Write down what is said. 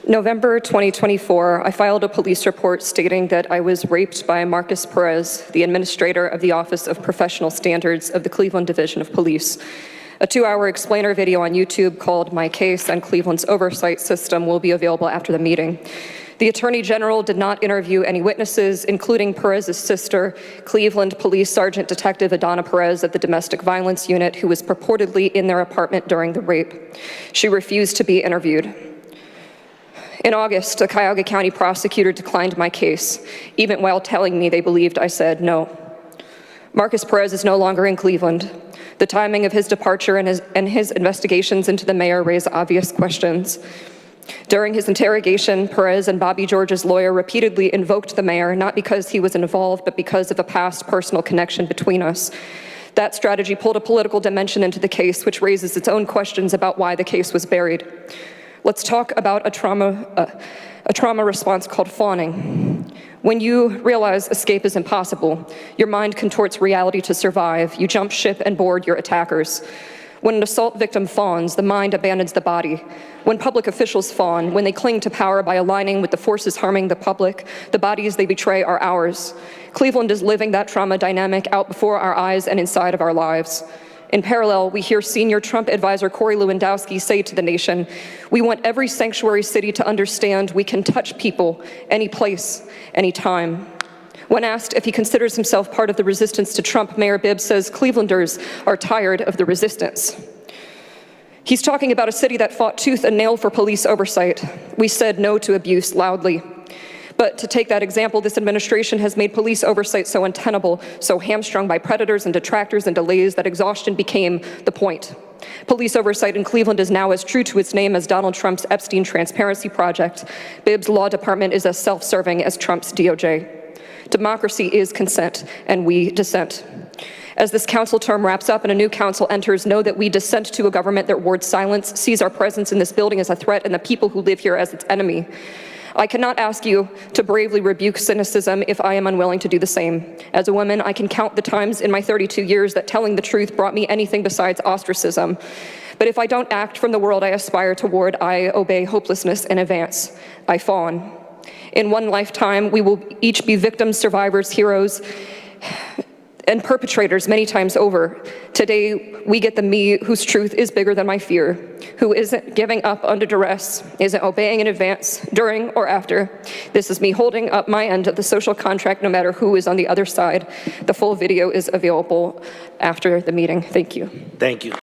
November 2024, I filed a police report stating that I was raped by Marcus Perez, the administrator of the Office of Professional Standards of the Cleveland Division of Police. A 2-hour explainer video on YouTube called My Case and Cleveland's Oversight System will be available after the meeting. The Attorney General did not interview any witnesses, including Perez's sister, Cleveland Police Sergeant Detective Adana Perez of the Domestic Violence Unit, who was purportedly in their apartment during the rape. She refused to be interviewed. In August, a Cuyahoga County prosecutor declined my case, even while telling me they believed I said no. Marcus Perez is no longer in Cleveland. The timing of his departure and his investigations into the mayor raise obvious questions. During his interrogation, Perez and Bobby George's lawyer repeatedly invoked the mayor, not because he was involved, but because of a past personal connection between us. That strategy pulled a political dimension into the case, which raises its own questions about why the case was buried. Let's talk about a trauma response called fawning. When you realize escape is impossible, your mind contorts reality to survive. You jump ship and board your attackers. When an assault victim fawns, the mind abandons the body. When public officials fawn, when they cling to power by aligning with the forces harming the public, the bodies they betray are ours. Cleveland is living that trauma dynamic out before our eyes and inside of our lives. In parallel, we hear senior Trump advisor Corey Lewandowski say to the nation, "We want every sanctuary city to understand we can touch people any place, any time." When asked if he considers himself part of the resistance to Trump, Mayor Bibb says Clevelanders are tired of the resistance. He's talking about a city that fought tooth and nail for police oversight. We said no to abuse loudly. But to take that example, this administration has made police oversight so untenable, so hamstrung by predators and detractors and delays that exhaustion became the point. Police oversight in Cleveland is now as true to its name as Donald Trump's Epstein Transparency Project. Bibb's law department is as self-serving as Trump's DOJ. Democracy is consent, and we dissent. As this council term wraps up and a new council enters, know that we dissent to a government that wards silence, sees our presence in this building as a threat, and the people who live here as its enemy. I cannot ask you to bravely rebuke cynicism if I am unwilling to do the same. As a woman, I can count the times in my 32 years that telling the truth brought me anything besides ostracism. But if I don't act from the world I aspire toward, I obey hopelessness in advance. I fawn. In one lifetime, we will each be victims, survivors, heroes, and perpetrators many times over. Today, we get the me whose truth is bigger than my fear, who isn't giving up under duress, isn't obeying in advance, during, or after. This is me holding up my end of the social contract no matter who is on the other side. The full video is available after the meeting. Thank you. Thank you.